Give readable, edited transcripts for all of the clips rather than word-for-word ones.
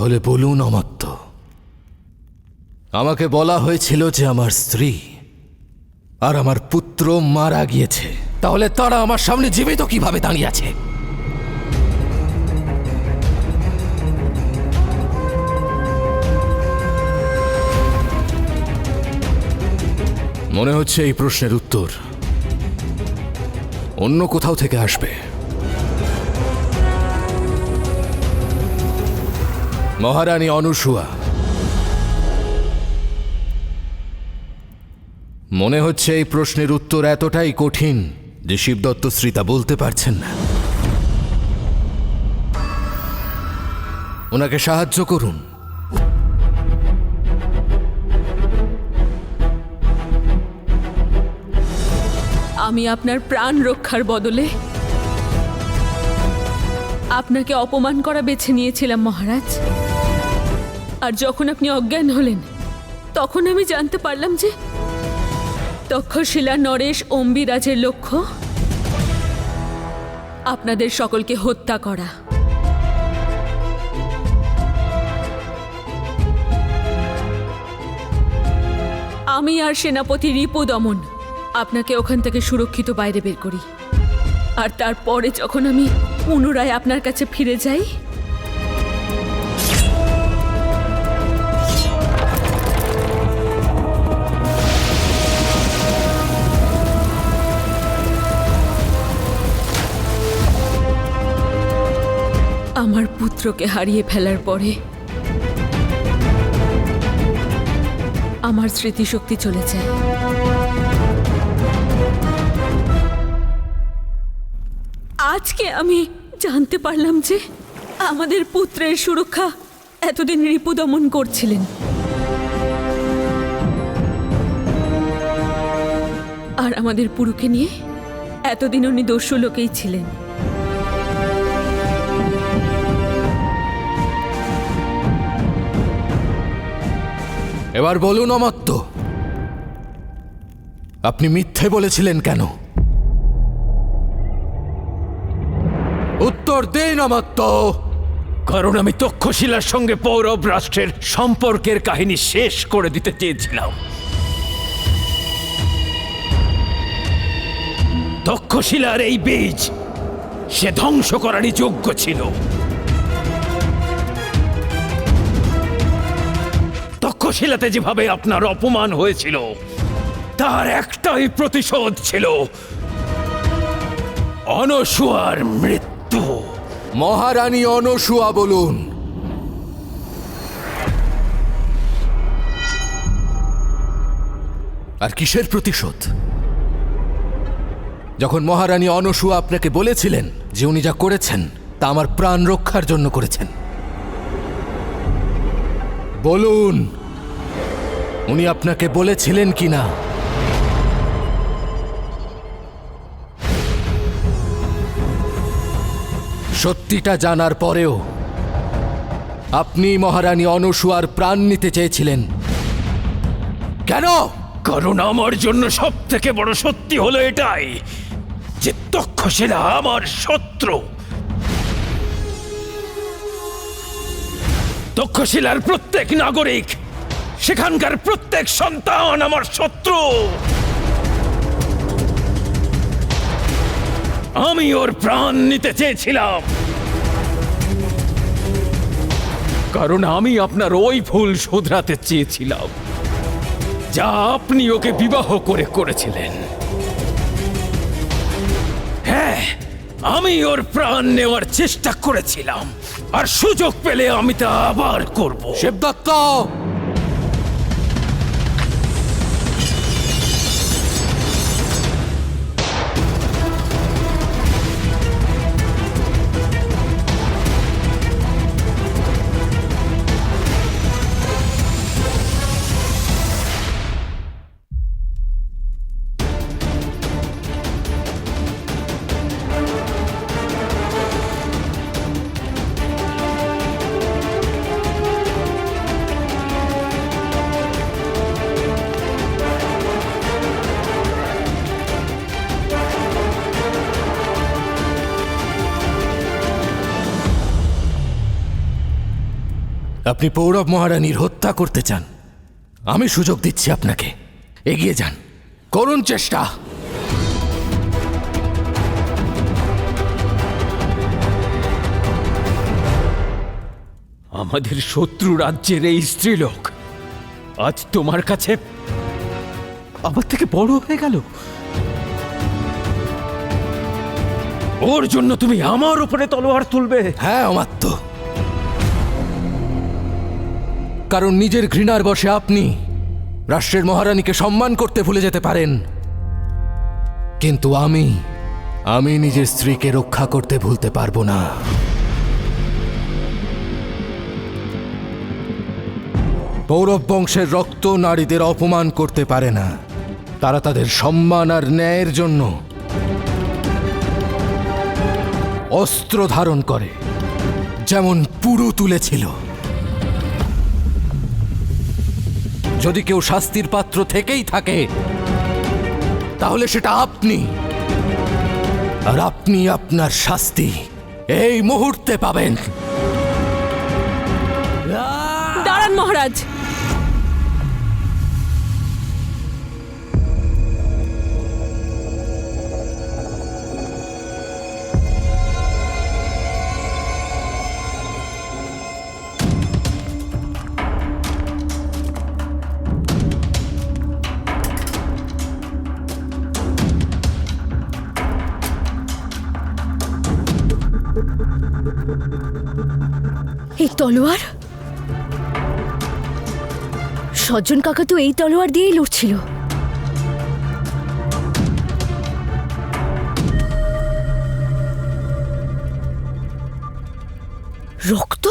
তাহলে বলুন অমাত্য, আমাকে বলা হয়েছিল যে আমার স্ত্রী আর আমার পুত্র মারা গিয়েছে, তাহলে তারা আমার সামনে জীবিত কিভাবে দাঁড়িয়ে আছে? মনে হচ্ছে এই প্রশ্নের উত্তর অন্য কোথাও থেকে আসবে। মহারানী অনুসুয়া, মনে হচ্ছে এই প্রশ্নের উত্তর এতটাই কঠিন যে শিবদত্ত শ্রী তা বলতে পারছেন না। ওনাকে সাহায্য করুন। আমি আপনার প্রাণ রক্ষার বদলে আপনাকে অপমান করা বেছে নিয়েছিলাম মহারাজ। আর যখন আপনি অজ্ঞান হলেন তখন আমি জানতে পারলাম যে তক্ষশিলা নরেশ অম্বিরাজের লক্ষ্য আপনাদের সকলকে হত্যা করা। আমি আর সেনাপতি রিপুদমন আপনাকে ওখান থেকে সুরক্ষিত বাইরে বের করি। আর তারপরে যখন আমি পুনরায় আপনার কাছে ফিরে যাই, আমার পুত্রকে হারিয়ে ফেলার পরে আমার স্মৃতিশক্তি চলে যায়। আজকে আমি জানতে পারলাম যে আমাদের পুত্রের সুরক্ষা এতদিন রিপুদমন করছিলেন। আর আমাদের পুরুকে নিয়ে এতদিন উনি দস্যু লোকেই ছিলেন। এবার বলুন অমাত্য, আপনি মিথ্যে বলেছিলেন কেন? উত্তর দিন অমাত্য। কারণ আমি তক্ষশিলার সঙ্গে পৌরব রাষ্ট্রের সম্পর্কের কাহিনী শেষ করে দিতে চেয়েছিলাম। তক্ষশিলার এই বীজ সে ধ্বংস করারই যোগ্য ছিল। তক্ষশিলাতে যেভাবে আপনার অপমান হয়েছিল তার একটাই প্রতিশোধ ছিল অনুসুয়ার মৃত্যু। মহারানী অনুসুয়া বলুন। আর কিসের প্রতিশোধ? যখন মহারানী অনুসুয়া আপনাকে বলেছিলেন যে উনি যা করেছেন তা আমার প্রাণ রক্ষার জন্য করেছেন, বলুন উনি আপনাকে বলেছিলেন কিনা? সত্যিটা জানার পরেও আপনি মহারানী অনুসুয়ার প্রাণ নিতে চেয়েছিলেন কেন? কারণ আমার জন্য সব থেকে বড় সত্যি হলো এটাই যে তক্ষশিলা আমার শত্রু। তক্ষশিলার প্রত্যেক নাগরিক, সেখানকার প্রত্যেক সন্তান আমার শত্রু। আমি ওর প্রাণ নিতে চেয়েছিলাম কারণ আমি আপনার ওই ভুল শোধরাতে চেয়েছিলাম যা আপনি ওকে বিবাহ করে করেছিলেন। হ্যাঁ, আমি ওর প্রাণ নেওয়ার চেষ্টা করেছিলাম, আর সুযোগ পেলে আমি তা আবার করব। শিবদত্ত, আপনি পৌরব মহারানীর হত্যা করতে চান, আমি সুযোগ দিচ্ছি আপনাকে। এগিয়ে যান, করুন চেষ্টা। আমাদের শত্রু রাজ্যের এই স্ত্রীলোক আজ তোমার কাছে আমার থেকে বড় হয়ে গেল। ওর জন্য তুমি আমার উপরে তলোয়ার তুলবে? হ্যাঁ অমাত্য, কারণ নিজের ঘৃণার বশে আপনি রাষ্ট্রের মহারানীকে সম্মান করতে ভুলে যেতে পারেন, কিন্তু আমি নিজের স্ত্রীকে রক্ষা করতে ভুলতে পারবো না। পৌরব বংশের রক্ত নারীদের অপমান করতে পারে না। তারা তাদের সম্মান আর ন্যায়ের জন্য অস্ত্র ধারণ করে, যেমন পুরু তুলেছিল। যদি কেউ শাস্তির পাত্র থেকেই থাকে তাহলে সেটা আপনি, আর আপনি আপনার শাস্তি এই মুহূর্তে পাবেন। দাঁড়ান মহারাজ। এই তলোয়ার, সজ্জন কাকা তো এই তলোয়ার দিয়েই লড়ছিল। রক্ত?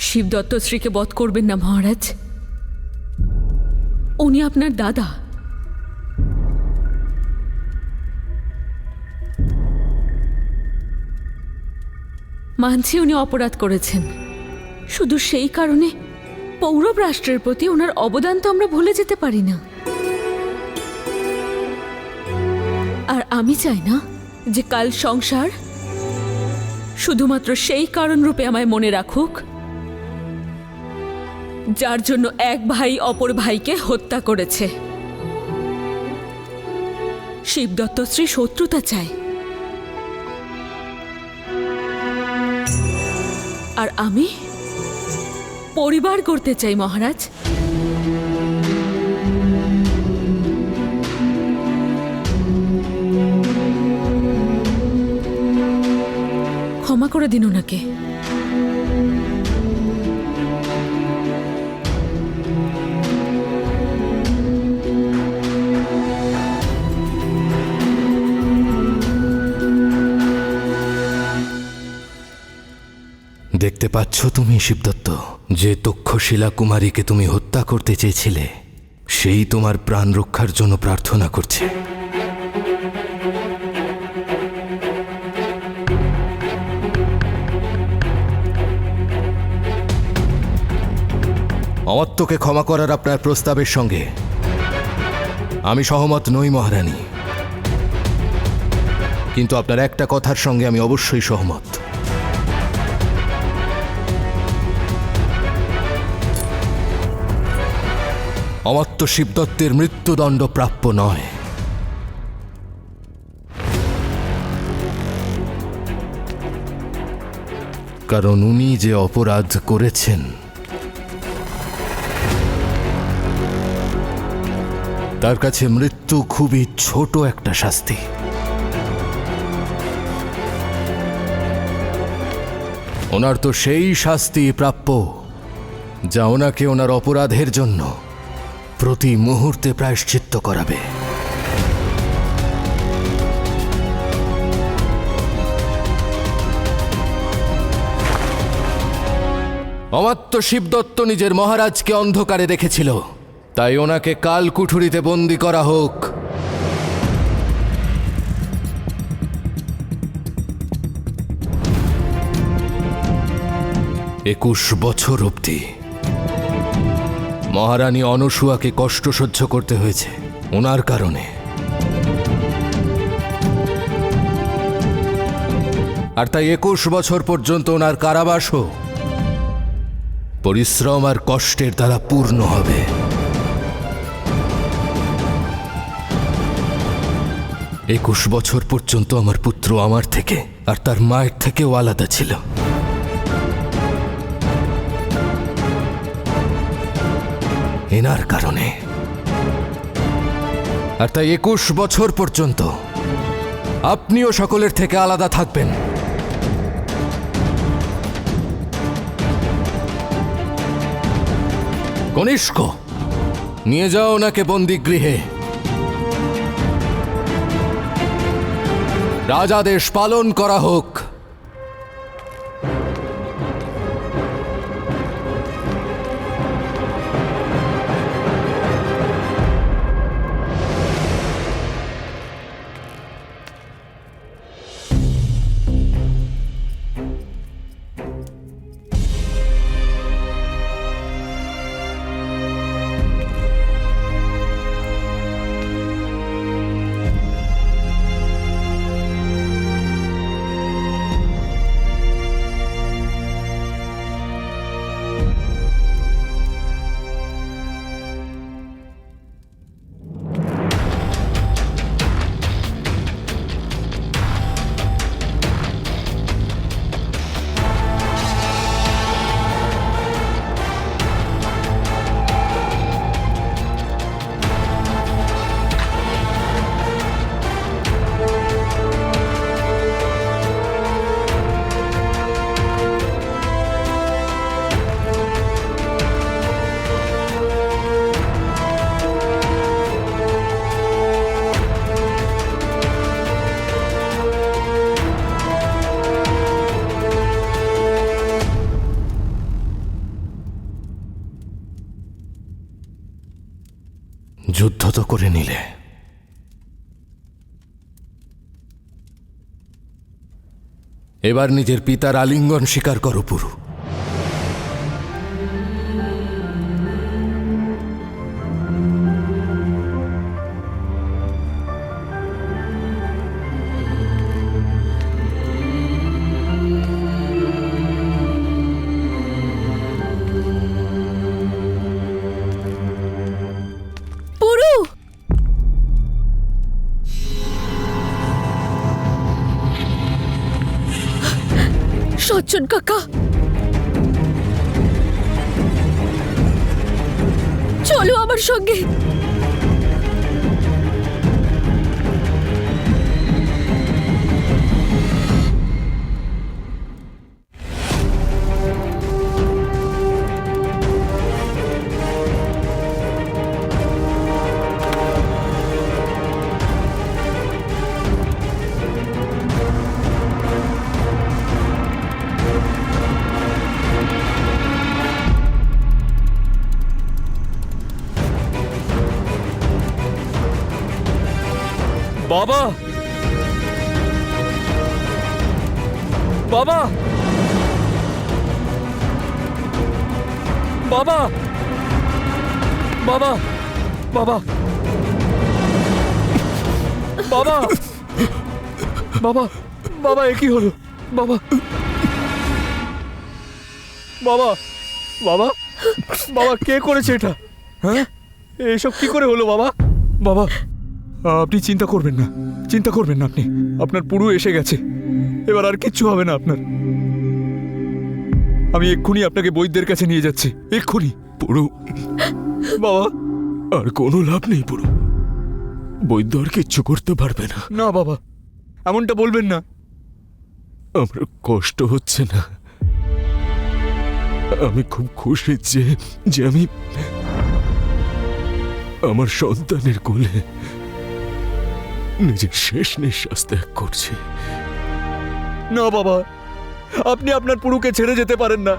শিবদত্ত শ্রীকে বধ করবেন না মহারাজ, উনি আপনার দাদা। মানছি উনি অপরাধ করেছেন, শুধু সেই কারণে পৌরব রাষ্ট্রের প্রতি ওনার অবদান তো আমরা ভুলে যেতে পারি না। আর আমি চাই না যে কাল সংসার শুধুমাত্র সেই কারণ রূপে আমায় মনে রাখুক যার জন্য এক ভাই অপর ভাইকে হত্যা করেছে। শিবদত্ত শ্রী শত্রুতা চায়, আর আমি পরিবার করতে চাই মহারাজ। ক্ষমা করে দিন ওনাকে। দেখতে পাচ্ছ তুমি শিবদত্ত, যে তক্ষশিলা কুমারীকে তুমি হত্যা করতে চেয়েছিলে সেই তোমার প্রাণ রক্ষার জন্য প্রার্থনা করছে। অমাত্যকে ক্ষমা করার আপনার প্রস্তাবের সঙ্গে আমি সহমত নই মহারানী, কিন্তু আপনার একটা কথার সঙ্গে আমি অবশ্যই সহমত। অমাত্য শিবদত্তের মৃত্যুদণ্ড প্রাপ্য নয়। কারণ উনি যে অপরাধ করেছেন তার কাছে মৃত্যু খুবই ছোট একটা শাস্তি। ওনার তো সেই শাস্তি প্রাপ্য যা ওনাকে ওনার অপরাধের জন্য প্রতি মুহূর্তে প্রায়শ্চিত্ত করাবে। অমাত্য শিবদত্ত নিজের মহারাজকে অন্ধকারে রেখেছিল, তাই ওনাকে কাল কুঠুরিতে বন্দী করা হোক। 21 বছর অবধি মহারানী অনসূয়াকে কষ্ট সহ্য করতে হয়েছে ওনার কারণে। আর তাই 21 বছর পর্যন্ত ওনার কারাবাসও পরিশ্রম আর কষ্টের দ্বারা পূর্ণ হবে। একুশ বছর পর্যন্ত আমার পুত্র আমার থেকে আর তার মায়ের থেকেও আলাদা ছিল। এনার কারণে। আর তাই 21 বছর পর্যন্ত আপনিও সকলের থেকে আলাদা থাকবেন। কনিষ্ক, নিয়ে যাও ওনাকে বন্দিগৃহে। রাজাদেশ পালন করা হোক। যুদ্ধ তো করে নিলে, এবার নিজের পিতার আলিঙ্গন স্বীকার করো পুরু। পুরু, সজ্জন কাকা, চলো আমার সঙ্গে। বাবা, বাবা, বাবা, বাবা, বাবা, বাবা, বাবা, বাবা, এ কি হলো? বাবা, বাবা, বাবা, বাবা, কে করেছে এটা? হ্যাঁ, এসব কি করে হলো বাবা? বাবা, আপনি চিন্তা করবেন না, চিন্তা করবেন না। আপনি, আপনার পুরো এসে গেছে, এবার আর কিচ্ছু হবে না আপনার। আমি এক্ষুনি আপনাকে বৈদ্যের কাছে নিয়ে যাচ্ছি, এক্ষুনি। পুরো বাবা, আর কোনো লাভ নেই পুরো, বৈদ্য আর কিচ্ছু করতে পারবে না। না বাবা, এমনটা বলবেন না। আমার কষ্ট হচ্ছে না, আমি খুব খুশি যে আমি আমার সন্তানের কোলে নিজের শেষ নিঃশ্বাস ত্যাগ করছি। না বাবা, আপনি আপনার পুরুকে ছেড়ে যেতে পারেন না।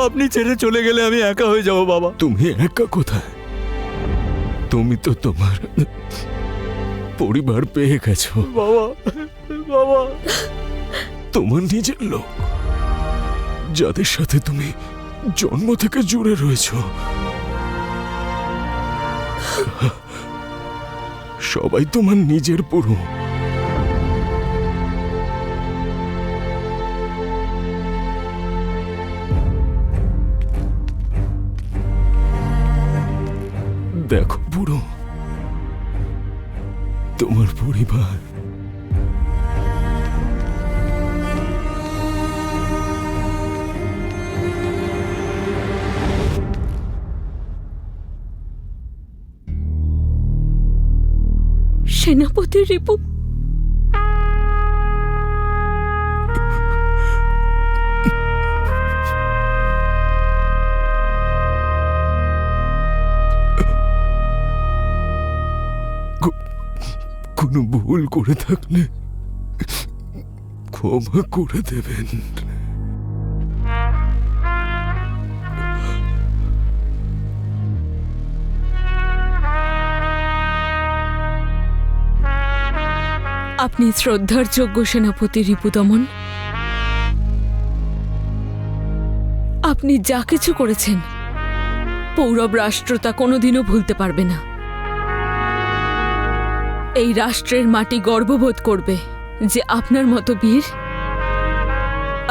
আপনি ছেড়ে চলে গেলে আমি একা হয়ে যাব বাবা। তুমি একা কোথায়? তুমি তো তোমার পরিবার পেয়ে গেছো বাবা, বাবা, তোমার নিজের লোক। যাদের সাথে তুমি জন্ম থেকে জুড়ে রয়েছ, সবাই তোমার নিজের পুরো। দেখো পুরো, তোমার পরিবার সেনাপতি রিপু, কোনো ভুল করে থাকলে ক্ষমা করে দেবেন। আপনি শ্রদ্ধার যোগ্য সেনাপতি রিপুদমন। আপনি যা কিছু করেছেন পৌরব রাষ্ট্র তা কোনোদিনও ভুলতে পারবে না। এই রাষ্ট্রের মাটি গর্ববোধ করবে যে আপনার মতো বীর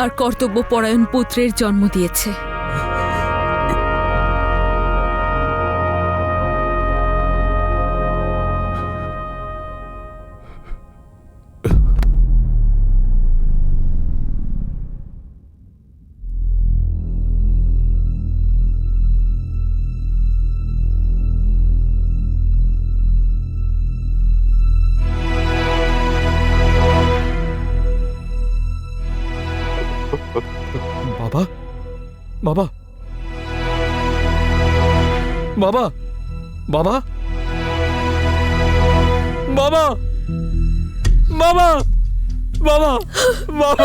আর কর্তব্যপরায়ণ পুত্রের জন্ম দিয়েছে। বাবা, বাবা, বাবা, বাবা, বাবা, বাবা, বাবা, বাবা।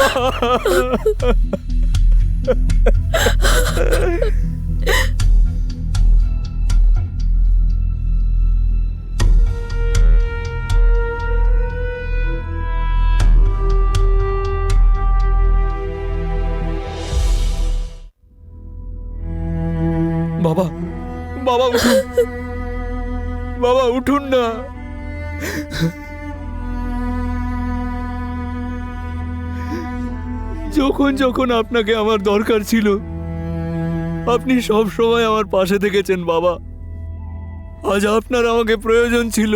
বাবা, বাবা উঠুন, বাবা উঠুন না। যখন যখন আপনাকে আমার দরকার ছিল আপনি সব সময় আমার পাশে থেকেছেন বাবা। আজ আপনার আমাকে প্রয়োজন ছিল,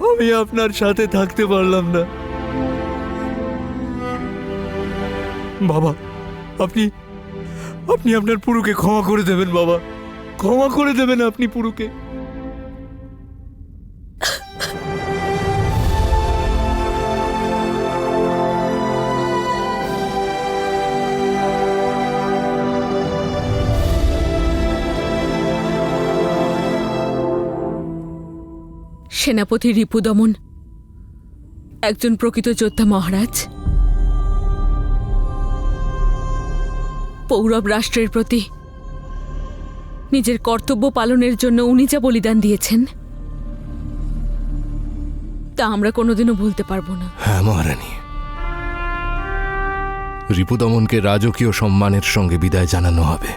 আমি আপনার সাথে থাকতে পারলাম না। বাবা, আপনি আপনি আপনার পুরুকে ক্ষমা করে দেবেন বাবা, ক্ষমা করে দেবেন আপনি পুরুকে। সেনাপতি রিপুদমন একজন প্রকৃত যোদ্ধা মহারাজ। পৌরব রাষ্ট্রের প্রতি নিজের কর্তব্য পালনের জন্য উনি যা বলিদান দিয়েছেন তা আমরা কোনোদিনও ভুলতে পারবো না। হ্যাঁ মহারানী, রিপুদমনকে রাজকীয় সম্মানের সঙ্গে বিদায় জানানো হবে।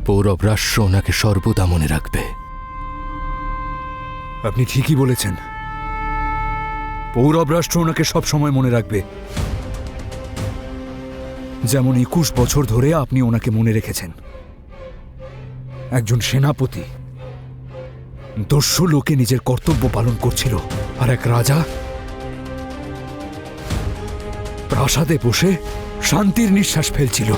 পৌরব রাষ্ট্র ওনাকে সর্বদা মনে রাখবে। আপনি ঠিকই বলেছেন, পৌরব রাষ্ট্র ওনাকে সবসময় মনে রাখবে, যেমন 21 বছর ধরে আপনি ওনাকে মনে রেখেছেন। একজন সেনাপতি দস্যু লোকে নিজের কর্তব্য পালন করছিল, আর এক রাজা প্রাসাদে বসে শান্তির নিঃশ্বাস ফেলছিল।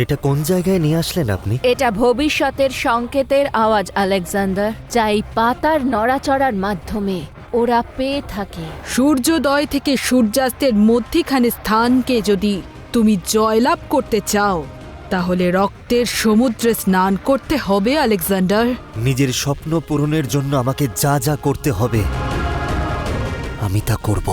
এটা কোন জায়গায় নিয়ে আসলেন আপনি? এটা ভবিষ্যতের সংকেতের আওয়াজ আলেকজান্ডার, যা এই পাতার নড়াচড়ার মাধ্যমে ওরা পেয়ে থাকে। সূর্যোদয় থেকে সূর্যাস্তের মধ্যখানে স্থানকে যদি তুমি জয়লাভ করতে চাও তাহলে রক্তের সমুদ্রে স্নান করতে হবে আলেকজান্ডার। নিজের স্বপ্ন পূরণের জন্য আমাকে যা যা করতে হবে আমি তা করব।